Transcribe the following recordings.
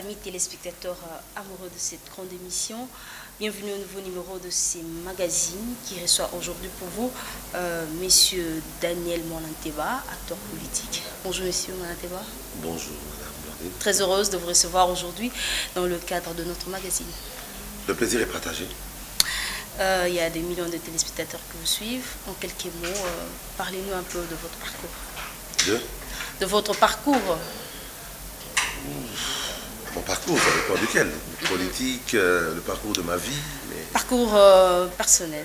amis téléspectateurs amoureux de cette grande émission. Bienvenue au nouveau numéro de ces magazines qui reçoit aujourd'hui pour vous Monsieur Daniel Monanteba, acteur politique. Bonjour Monsieur Monanteba. Bonjour Madame Blandine. Très heureuse de vous recevoir aujourd'hui dans le cadre de notre magazine. Le plaisir est partagé. Il y a des millions de téléspectateurs qui vous suivent. En quelques mots, parlez-nous un peu de votre parcours. De votre parcours. Mon parcours, ça dépend duquel. Politique, le parcours de ma vie. Mais parcours personnel.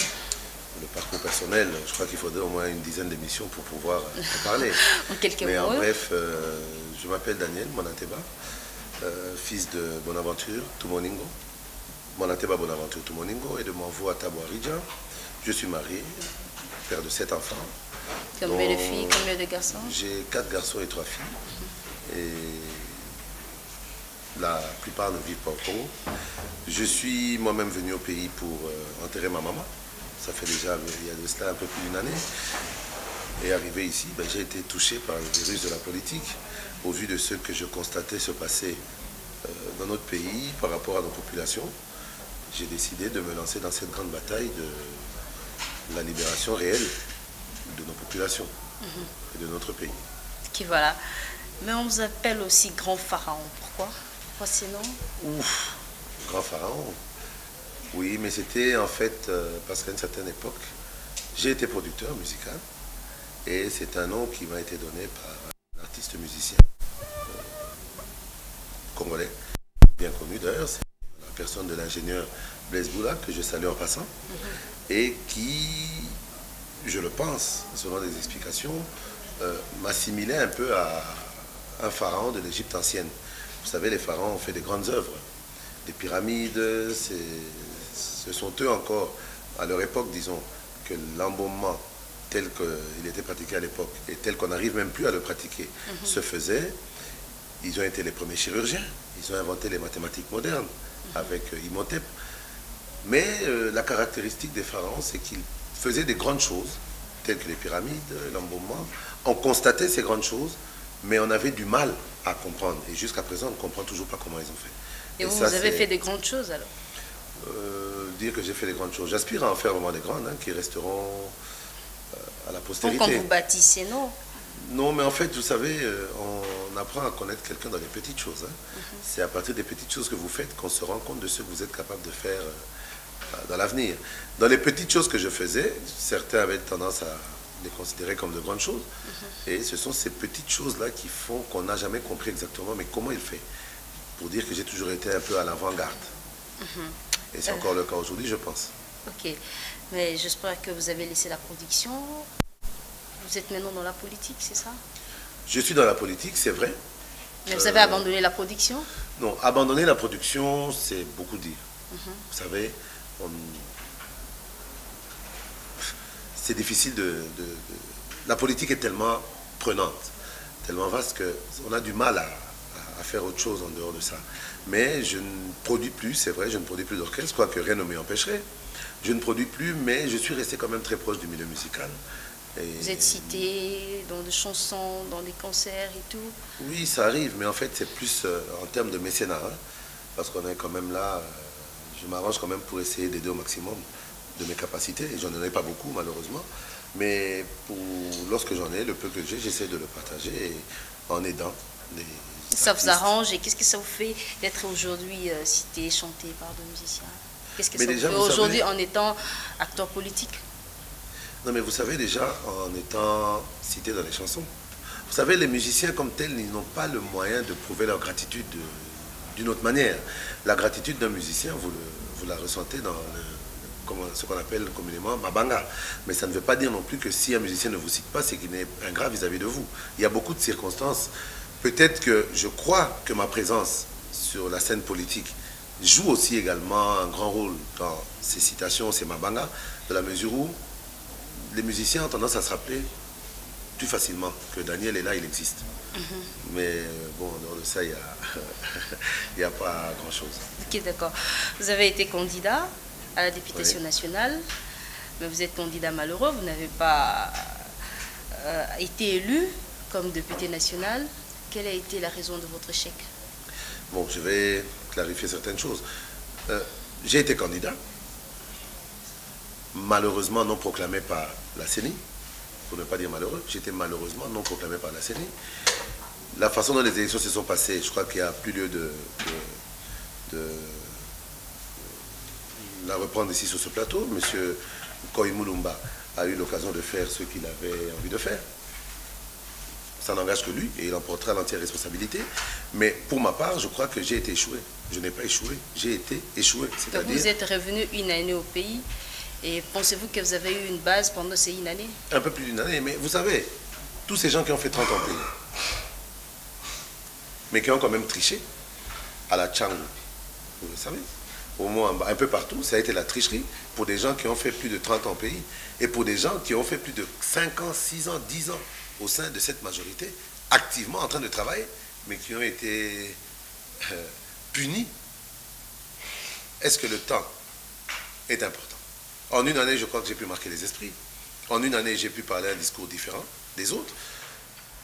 Le parcours personnel, je crois qu'il faudrait au moins une dizaine d'émissions pour pouvoir en parler. En quelques mots. Mais en bref, je m'appelle Daniel Monanteba, fils de Bonaventure Tumoningo. Monanteba Bonaventure Tumoningo et de Manvo Ataboaridja. Je suis marié, père de 7 enfants. Combien de filles, combien de garçons? J'ai 4 garçons et 3 filles. Et la plupart ne vivent pas au Congo. Je suis moi-même venu au pays pour enterrer ma maman. Ça fait déjà, il y a de cela un peu plus d'une année. Et arrivé ici, j'ai été touché par le virus de la politique au vu de ce que je constatais se passer dans notre pays par rapport à nos populations. J'ai décidé de me lancer dans cette grande bataille de la libération réelle de nos populations et de notre pays. Qui voilà. Mais on vous appelle aussi Grand Pharaon. Pourquoi? Pourquoi ces noms? Ouf, Grand Pharaon. Oui, mais c'était en fait parce qu'à une certaine époque, j'ai été producteur musical et c'est un nom qui m'a été donné par un artiste musicien congolais, bien connu d'ailleurs. C'est la personne de l'ingénieur Blaise Boula, que je salue en passant, et qui, je le pense, selon des explications, m'assimilait un peu à un pharaon de l'Égypte ancienne. Vous savez, les pharaons ont fait des grandes œuvres. Les pyramides, ce sont eux encore, à leur époque, disons, que l'embaumement tel qu'il était pratiqué à l'époque et tel qu'on n'arrive même plus à le pratiquer se faisait. Ils ont été les premiers chirurgiens. Ils ont inventé les mathématiques modernes avec Imhotep. Mais la caractéristique des pharaons, c'est qu'ils faisaient des grandes choses, telles que les pyramides, l'embaumement. On constatait ces grandes choses, mais on avait du mal à comprendre. Et jusqu'à présent, on ne comprend toujours pas comment ils ont fait. Et vous, vous avez fait des grandes choses alors? Dire que j'ai fait des grandes choses. J'aspire à en faire vraiment des grandes, qui resteront à la postérité. Quand vous bâtissez, non? Non, mais en fait, vous savez, on apprend à connaître quelqu'un dans les petites choses. C'est à partir des petites choses que vous faites qu'on se rend compte de ce que vous êtes capable de faire dans l'avenir. Dans les petites choses que je faisais, certains avaient tendance à les considérer comme de grandes choses. Et ce sont ces petites choses-là qui font qu'on n'a jamais compris exactement, mais comment il fait. Pour dire que j'ai toujours été un peu à l'avant-garde. Et c'est encore le cas aujourd'hui, je pense. Ok, mais j'espère que vous avez laissé la production. Vous êtes maintenant dans la politique, c'est ça? Je suis dans la politique, c'est vrai. Mais vous avez abandonné la production? Non, abandonner la production, c'est beaucoup dire. Vous savez, c'est difficile La politique est tellement prenante, tellement vaste qu'on a du mal à faire autre chose en dehors de ça. Mais je ne produis plus, c'est vrai, je ne produis plus d'orchestre, quoique rien ne m'y empêcherait. Je ne produis plus, mais je suis resté quand même très proche du milieu musical. Et vous êtes cité dans des chansons, dans des concerts et tout? Oui, ça arrive, mais en fait, c'est plus en termes de mécénat. Parce qu'on est quand même là, je m'arrange quand même pour essayer d'aider au maximum de mes capacités. Et j'en ai pas beaucoup, malheureusement. Mais lorsque j'en ai, le peu que j'ai, j'essaie de le partager en aidant les ça artistes. Vous arrange et qu'est-ce que ça vous fait d'être aujourd'hui cité, chanté par des musiciens? Qu'est-ce que ça vous fait aujourd'hui en étant acteur politique? Non, mais vous savez déjà, en étant cité dans les chansons, vous savez, les musiciens comme tels, ils n'ont pas le moyen de prouver leur gratitude d'une autre manière. La gratitude d'un musicien, vous la ressentez dans ce qu'on appelle communément Mabanga. Mais ça ne veut pas dire non plus que si un musicien ne vous cite pas, c'est qu'il est ingrat vis-à-vis de vous. Il y a beaucoup de circonstances. Peut-être que je crois que ma présence sur la scène politique joue aussi également un grand rôle dans ces citations, ces Mabanga, de la mesure où les musiciens ont tendance à se rappeler plus facilement que Daniel est là, il existe. Mais bon, en dehors de ça, il n'y a pas grand-chose. Ok, d'accord. Vous avez été candidat à la députation nationale, mais vous êtes candidat malheureux, vous n'avez pas été élu comme député national. Quelle a été la raison de votre échec? Bon, je vais clarifier certaines choses. J'ai été candidat, malheureusement non proclamé par la CENI, pour ne pas dire malheureux, j'ai été malheureusement non proclamé par la CENI. La façon dont les élections se sont passées, je crois qu'il n'y a plus lieu de la reprendre ici sur ce plateau. Monsieur Koïmoulumba a eu l'occasion de faire ce qu'il avait envie de faire. Ça n'engage que lui et il en portera l'entière responsabilité. Mais pour ma part, je crois que j'ai été échoué. Je n'ai pas échoué, j'ai été échoué. Donc vous êtes revenu une année au pays et pensez-vous que vous avez eu une base pendant ces une année? Un peu plus d'une année, mais vous savez, tous ces gens qui ont fait 30 ans au pays, mais qui ont quand même triché à la Tchangou, vous le savez, au moins un peu partout, ça a été la tricherie pour des gens qui ont fait plus de 30 ans au pays et pour des gens qui ont fait plus de 5 ans, 6 ans, 10 ans au sein de cette majorité, activement en train de travailler, mais qui ont été punis. Est-ce que le temps est important? En une année, je crois que j'ai pu marquer les esprits. En une année, j'ai pu parler un discours différent des autres.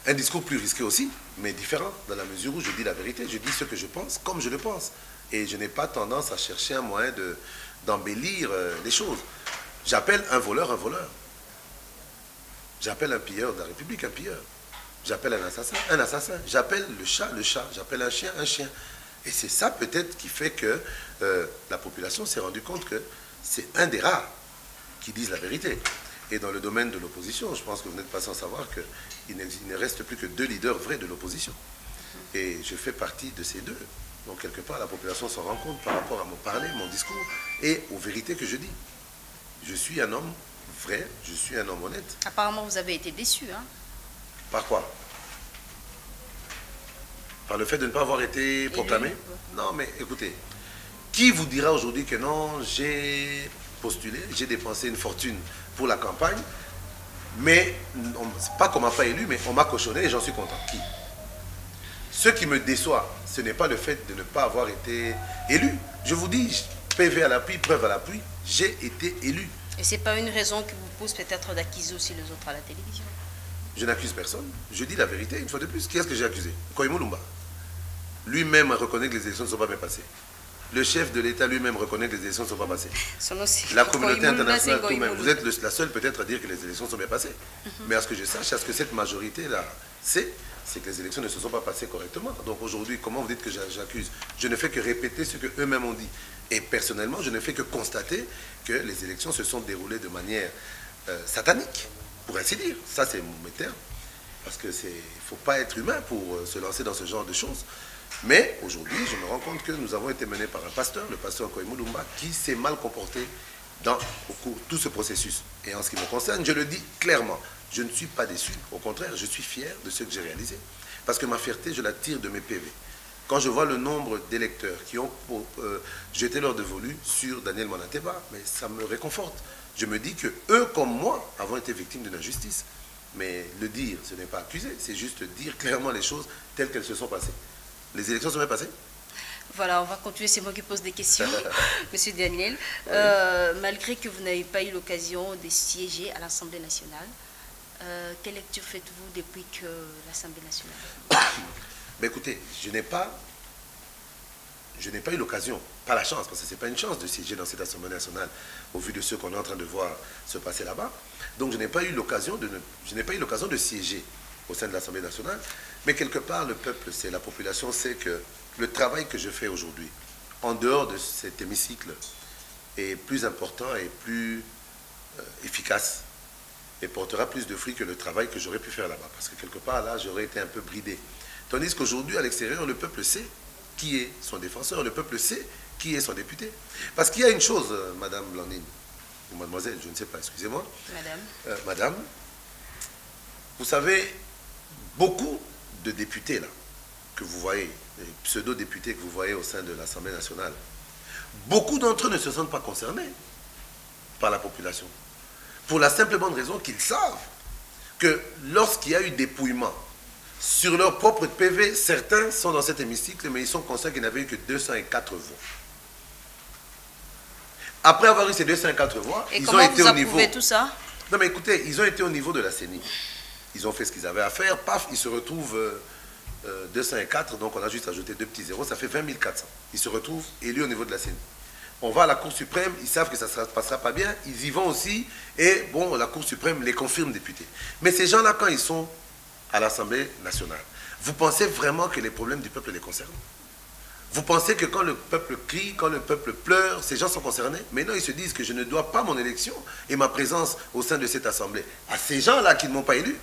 Un discours plus risqué aussi, mais différent, dans la mesure où je dis la vérité. Je dis ce que je pense, comme je le pense. Et je n'ai pas tendance à chercher un moyen d'embellir les choses. J'appelle un voleur un voleur. J'appelle un pilleur de la République un pilleur. J'appelle un assassin un assassin. J'appelle le chat le chat. J'appelle un chien un chien. Et c'est ça peut-être qui fait que la population s'est rendue compte que c'est un des rares qui disent la vérité. Et dans le domaine de l'opposition, je pense que vous n'êtes pas sans savoir qu'il ne reste plus que 2 leaders vrais de l'opposition. Et je fais partie de ces 2. Donc quelque part, la population s'en rend compte par rapport à mon parler, mon discours et aux vérités que je dis. Je suis un homme vrai, je suis un homme honnête. Apparemment, vous avez été déçu, hein? Par quoi? Par le fait de ne pas avoir été proclamé? Non, mais écoutez, qui vous dira aujourd'hui que non, j'ai postulé, j'ai dépensé une fortune pour la campagne, mais pas qu'on ne m'a pas élu, mais on m'a cautionné et j'en suis content. Qui? Ce qui me déçoit, ce n'est pas le fait de ne pas avoir été élu. Je vous dis, PV à l'appui, preuve à l'appui, j'ai été élu. Et ce n'est pas une raison qui vous pousse peut-être d'accuser aussi les autres à la télévision? Je n'accuse personne. Je dis la vérité, une fois de plus. Qui est-ce que j'ai accusé? Koïmoulumba. Lui-même reconnaît que les élections ne sont pas bien passées. Le chef de l'État lui-même reconnaît que les élections ne sont pas passées. La communauté internationale tout-même. Vous êtes la seule peut-être à dire que les élections sont bien passées. Mais à ce que je sache, à ce que cette majorité-là sait, c'est que les élections ne se sont pas passées correctement. Donc aujourd'hui, comment vous dites que j'accuse? Je ne fais que répéter ce qu'eux-mêmes ont dit. Et personnellement, je ne fais que constater que les élections se sont déroulées de manière satanique, pour ainsi dire. Ça, c'est mes termes. Parce qu'il ne faut pas être humain pour se lancer dans ce genre de choses. Mais aujourd'hui, je me rends compte que nous avons été menés par un pasteur, le pasteur Koïmoulumba, qui s'est mal comporté au cours de tout ce processus. Et en ce qui me concerne, je le dis clairement, je ne suis pas déçu. Au contraire, je suis fier de ce que j'ai réalisé. Parce que ma fierté, je la tire de mes PV. Quand je vois le nombre d'électeurs qui ont jeté leur dévolu sur Daniel Monanteba, mais ça me réconforte. Je me dis que eux, comme moi, avons été victimes d'une injustice. Mais le dire, ce n'est pas accuser, c'est juste dire clairement les choses telles qu'elles se sont passées. Les élections sont bien passées? Voilà, on va continuer, c'est moi qui pose des questions, Monsieur Daniel. Oui. Malgré que vous n'avez pas eu l'occasion de siéger à l'Assemblée nationale, quelle lecture faites-vous depuis que l'Assemblée nationale? Mais écoutez, je n'ai pas eu l'occasion, pas la chance, parce que ce n'est pas une chance de siéger dans cette Assemblée nationale au vu de ce qu'on est en train de voir se passer là-bas. Donc je n'ai pas eu l'occasion de siéger au sein de l'Assemblée nationale, mais quelque part le peuple sait, la population sait que le travail que je fais aujourd'hui, en dehors de cet hémicycle, est plus important et plus efficace et portera plus de fruits que le travail que j'aurais pu faire là-bas. Parce que quelque part, là, j'aurais été un peu bridé. Tandis qu'aujourd'hui, à l'extérieur, le peuple sait qui est son défenseur, le peuple sait qui est son député. Parce qu'il y a une chose, Madame Blandine, ou Mademoiselle, je ne sais pas, excusez-moi. Madame. Madame, vous savez, beaucoup de députés, là, que vous voyez, les pseudo-députés que vous voyez au sein de l'Assemblée nationale, beaucoup d'entre eux ne se sentent pas concernés par la population. Pour la simple et bonne raison qu'ils savent que lorsqu'il y a eu dépouillement sur leur propre PV, certains sont dans cet hémicycle, mais ils sont conscients qu'il n'y avait eu que 204 voix. Après avoir eu ces 204 voix, ils ont été au niveau... tout ça? Non mais écoutez, ils ont été au niveau de la CENI. Ils ont fait ce qu'ils avaient à faire, paf, ils se retrouvent 204, donc on a juste ajouté 2 petits zéros, ça fait 20 400. Ils se retrouvent élus au niveau de la CENI. On va à la Cour suprême, ils savent que ça ne se passera pas bien, ils y vont aussi, et bon, la Cour suprême les confirme députés. Mais ces gens-là, quand ils sont à l'Assemblée nationale, vous pensez vraiment que les problèmes du peuple les concernent? Vous pensez que quand le peuple crie, quand le peuple pleure, ces gens sont concernés? Mais non, ils se disent que je ne dois pas mon élection et ma présence au sein de cette Assemblée à ces gens-là qui ne m'ont pas élu.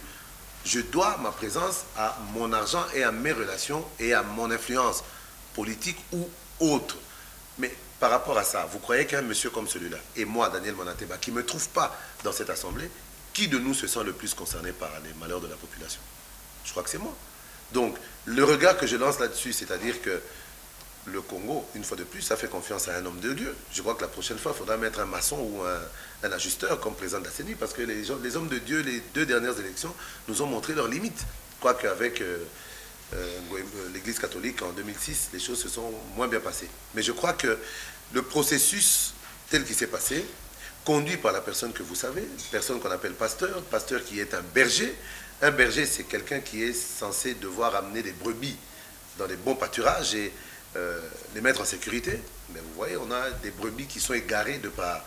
Je dois ma présence à mon argent et à mes relations et à mon influence politique ou autre. Mais par rapport à ça, vous croyez qu'un monsieur comme celui-là, et moi, Daniel Moana Teba, qui ne me trouve pas dans cette Assemblée, qui de nous se sent le plus concerné par les malheurs de la population? Je crois que c'est moi. Donc, le regard que je lance là-dessus, c'est-à-dire que le Congo, une fois de plus, ça fait confiance à un homme de Dieu. Je crois que la prochaine fois, il faudra mettre un maçon ou un ajusteur comme président de la CENI, parce que les hommes de Dieu, les 2 dernières élections, nous ont montré leurs limites. Je crois qu'avec l'Église catholique en 2006, les choses se sont moins bien passées. Mais je crois que le processus tel qu'il s'est passé, conduit par la personne que vous savez, personne qu'on appelle pasteur, pasteur qui est un berger. Un berger, c'est quelqu'un qui est censé devoir amener des brebis dans des bons pâturages et les mettre en sécurité. Mais vous voyez, on a des brebis qui sont égarées de par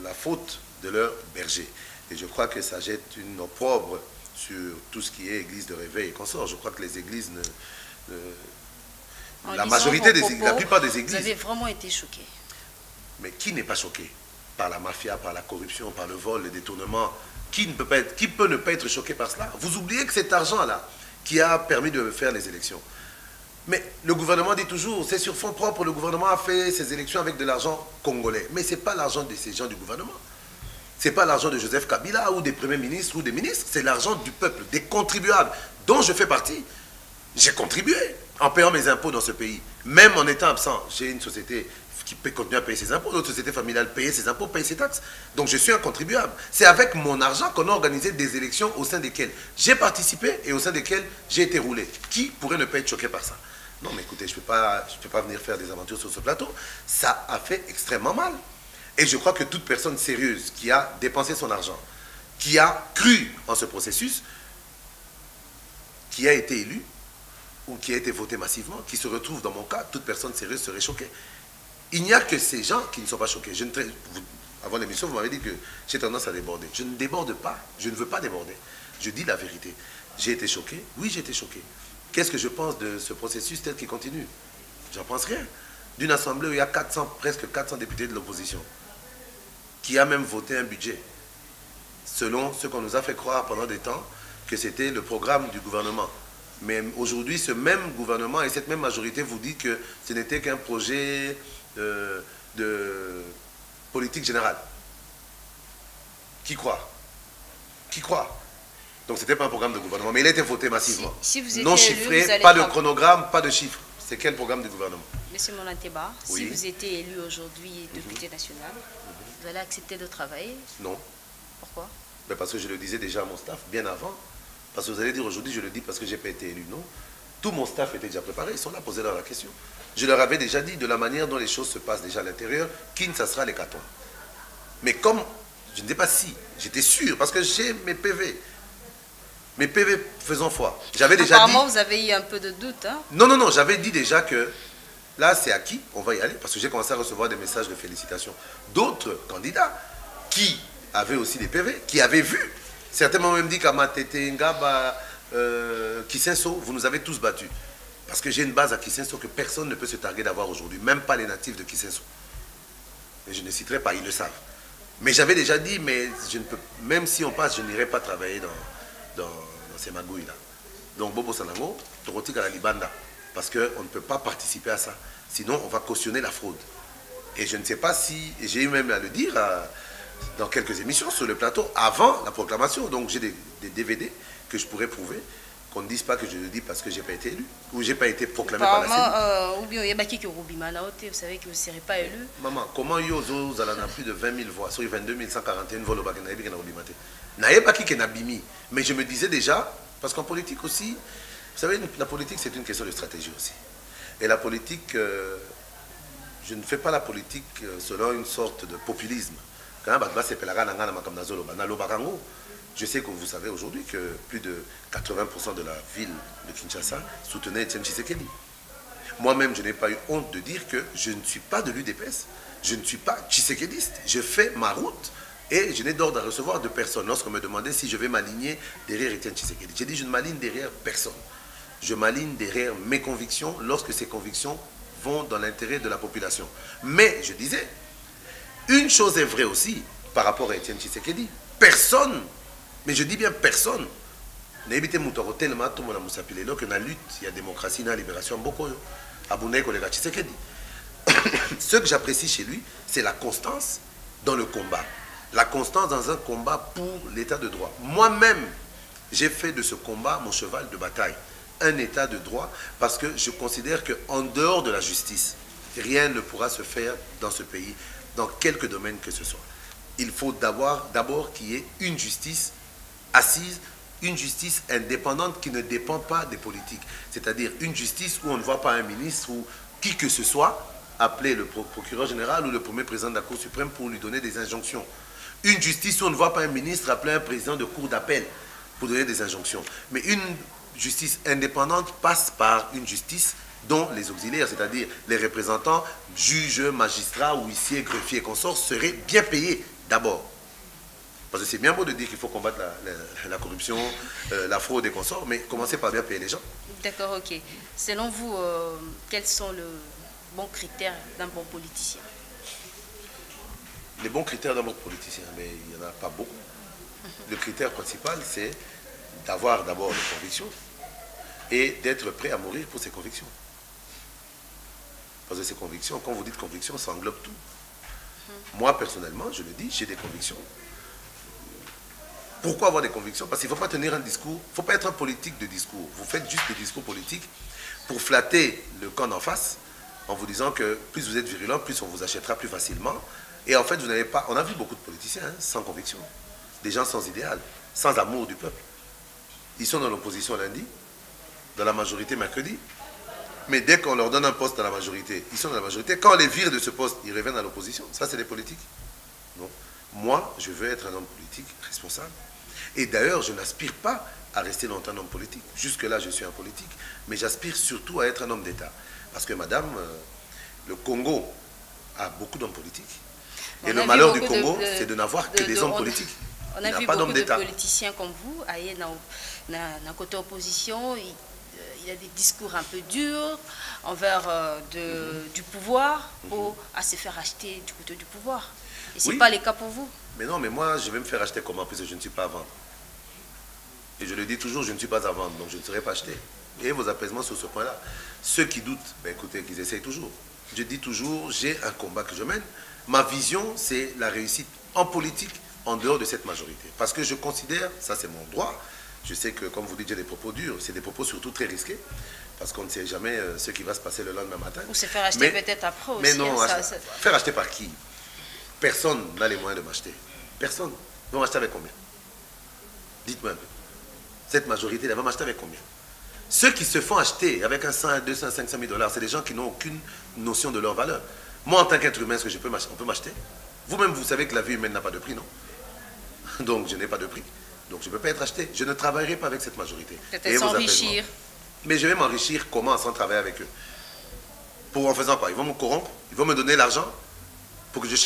la faute de leur berger. Et je crois que ça jette une opprobre sur tout ce qui est église de réveil et consorts. Je crois que les églises la majorité des églises, la plupart des églises... Vous avez vraiment été choqué. Mais qui n'est pas choqué par la mafia, par la corruption, par le vol, le détournement? Qui peut ne pas être choqué par cela? Vous oubliez que cet argent-là qui a permis de faire les élections. Mais le gouvernement dit toujours, c'est sur fonds propres, le gouvernement a fait ses élections avec de l'argent congolais. Mais ce n'est pas l'argent de ces gens du gouvernement. Ce n'est pas l'argent de Joseph Kabila ou des premiers ministres ou des ministres. C'est l'argent du peuple, des contribuables, dont je fais partie. J'ai contribué en payant mes impôts dans ce pays. Même en étant absent, j'ai une société qui peut continuer à payer ses impôts, notre société familiale paye ses impôts, paye ses taxes. Donc je suis un contribuable. C'est avec mon argent qu'on a organisé des élections au sein desquelles j'ai participé et au sein desquelles j'ai été roulé. Qui pourrait ne pas être choqué par ça? Non, mais écoutez, je ne peux pas venir faire des aventures sur ce plateau. Ça a fait extrêmement mal. Et je crois que toute personne sérieuse qui a dépensé son argent, qui a cru en ce processus, qui a été élu, ou qui a été voté massivement, qui se retrouve dans mon cas, toute personne sérieuse serait choquée. Il n'y a que ces gens qui ne sont pas choqués. Avant l'émission, vous m'avez dit que j'ai tendance à déborder. Je ne déborde pas. Je ne veux pas déborder. Je dis la vérité. J'ai été choqué. Oui, j'ai été choqué. Qu'est-ce que je pense de ce processus tel qu'il continue? J'en pense rien. D'une assemblée où il y a presque 400 députés de l'opposition, qui a même voté un budget, selon ce qu'on nous a fait croire pendant des temps, que c'était le programme du gouvernement. Mais aujourd'hui, ce même gouvernement et cette même majorité vous dit que ce n'était qu'un projet de politique générale. Qui croit? Qui croit? Donc ce n'était pas un programme de gouvernement, mais il a été voté massivement. Si vous étiez non élu, chiffré, pas de chronogramme, pas de chiffres. C'est quel programme du gouvernement? Monsieur Moana Teba, oui. Si vous étiez élu aujourd'hui député national, vous allez accepter de travailler? Non. Pourquoi? Ben parce que je le disais déjà à mon staff, bien avant. Parce que vous allez dire aujourd'hui, je le dis parce que je n'ai pas été élu. Non. Tout mon staff était déjà préparé. Ils sont là, posez-leur la question. Je leur avais déjà dit de la manière dont les choses se passent déjà à l'intérieur, ça sera l'hécatombe. Mais comme, je ne sais pas si, j'étais sûr, parce que j'ai mes PV. Mes PV faisant foi. J'avais déjà Apparemment, vous avez eu un peu de doute. Hein? Non, j'avais dit déjà que là, c'est acquis, on va y aller, parce que j'ai commencé à recevoir des messages de félicitations d'autres candidats qui avaient aussi des PV, qui avaient vu. Certains m'ont même dit qu'à Matete, Ngaba, Kisenso, vous nous avez tous battus. Parce que j'ai une base à Kisenso que personne ne peut se targuer d'avoir aujourd'hui, même pas les natifs de Kisenso. Et je ne citerai pas, ils le savent. Mais j'avais déjà dit, mais je ne peux, même si on passe, je n'irai pas travailler dans ces magouilles-là. Donc Bobo Sanango, Torotik à la Libanda. Parce qu'on ne peut pas participer à ça. Sinon, on va cautionner la fraude. Et je ne sais pas si, j'ai eu même à le dire dans quelques émissions sur le plateau, avant la proclamation. Donc j'ai des DVD que je pourrais prouver, qu'on ne dise pas que je le dis parce que je n'ai pas été élu, ou je n'ai pas été proclamé par la CENI. Ou bien il y a qui vous savez que vous ne serez pas élu. Maman, comment Yozo, vous allez en plus de 20 000 voix, sur 22 141 voix, vous n'avez pas qui Nabimi. Mais je me disais déjà, parce qu'en politique aussi, vous savez, la politique c'est une question de stratégie aussi. Et la politique, je ne fais pas la politique selon une sorte de populisme. Je sais que vous savez aujourd'hui que plus de 80% de la ville de Kinshasa soutenait Etienne Tshisekedi. Moi-même, je n'ai pas eu honte de dire que je ne suis pas de l'UDPS, je ne suis pas tshisekédiste. Je fais ma route et je n'ai d'ordre à recevoir de personne. Lorsqu'on me demandait si je vais m'aligner derrière Etienne Tshisekedi, j'ai dit je ne m'aligne derrière personne. Je m'aligne derrière mes convictions lorsque ces convictions vont dans l'intérêt de la population. Mais, je disais, une chose est vraie aussi par rapport à Etienne Tshisekedi. Personne, mais je dis bien personne, n'a évité Moutoro tellement tout le monde a moussapilé que la lutte, il y a démocratie, il y a libération, beaucoup. Abouné kolega Tshisekedi. Ce que j'apprécie chez lui, c'est la constance dans le combat. La constance dans un combat pour l'état de droit. Moi-même, j'ai fait de ce combat mon cheval de bataille. Un état de droit, parce que je considère qu'en dehors de la justice, rien ne pourra se faire dans ce pays, dans quelque domaine que ce soit. Il faut d'abord qu'il y ait une justice assise, une justice indépendante qui ne dépend pas des politiques. C'est-à-dire une justice où on ne voit pas un ministre ou qui que ce soit appeler le procureur général ou le premier président de la Cour suprême pour lui donner des injonctions. Une justice où on ne voit pas un ministre appeler un président de cour d'appel pour donner des injonctions. Mais une justice indépendante passe par une justice dont les auxiliaires, c'est-à-dire les représentants, juges, magistrats, huissiers, greffiers et consorts, seraient bien payés d'abord. Parce que c'est bien beau de dire qu'il faut combattre la corruption, la fraude et consorts, mais commencez par bien payer les gens. D'accord, ok. Selon vous, quels sont les bons critères d'un bon politicien? Les bons critères d'un bon politicien, mais il n'y en a pas beaucoup. Le critère principal, c'est d'avoir d'abord des convictions et d'être prêt à mourir pour ses convictions. Parce que ces convictions, quand vous dites convictions, ça englobe tout. Moi, personnellement, je le dis, j'ai des convictions. Pourquoi avoir des convictions? Parce qu'il ne faut pas tenir un discours, il ne faut pas être un politique de discours. Vous faites juste des discours politiques pour flatter le camp d'en face en vous disant que plus vous êtes virulent, plus on vous achètera plus facilement. Et en fait, vous n'avez pas... On a vu beaucoup de politiciens sans conviction. Des gens sans idéal, sans amour du peuple. Ils sont dans l'opposition lundi, dans la majorité mercredi. Mais dès qu'on leur donne un poste dans la majorité, ils sont dans la majorité. Quand on les vire de ce poste, ils reviennent à l'opposition. Ça, c'est les politiques. Non. Moi, je veux être un homme politique responsable. Et d'ailleurs, je n'aspire pas à rester longtemps un homme politique. Jusque-là, je suis un politique. Mais j'aspire surtout à être un homme d'État. Parce que, madame, le Congo a beaucoup d'hommes politiques. Et le malheur du Congo, c'est de n'avoir que des hommes politiques. On a vu beaucoup de politiciens comme vous, dans la côté opposition, il y a des discours un peu durs envers du pouvoir pour à se faire acheter du côté du pouvoir. Et ce n'est pas le cas pour vous. Mais non, mais moi, je vais me faire acheter comment? Parce que je ne suis pas à vendre. Et je le dis toujours, je ne suis pas à vendre, donc je ne serai pas acheté. Et vos apaisements sur ce point-là. Ceux qui doutent, ben écoutez, qu'ils essayent toujours. Je dis toujours, j'ai un combat que je mène. Ma vision, c'est la réussite en politique, en dehors de cette majorité. Parce que je considère, ça c'est mon droit, je sais que comme vous dites, j'ai des propos durs, c'est des propos surtout très risqués, parce qu'on ne sait jamais ce qui va se passer le lendemain matin. Ou se faire acheter peut-être après aussi. Mais non, faire acheter par qui? Personne n'a les moyens de m'acheter. Personne. Ils vont m'acheter avec combien? Dites-moi un peu. Cette majorité, elle va m'acheter avec combien? Ceux qui se font acheter avec un 100, 200, 500 000 $, c'est des gens qui n'ont aucune notion de leur valeur. Moi, en tant qu'être humain, est-ce que on peut m'acheter? Vous-même, vous savez que la vie humaine n'a pas de prix, non? Donc, je n'ai pas de prix. Donc, je ne peux pas être acheté. Je ne travaillerai pas avec cette majorité. Peut-être s'enrichir. Mais je vais m'enrichir comment sans travailler avec eux? En faisant quoi? Ils vont me corrompre? Ils vont me donner l'argent pour que je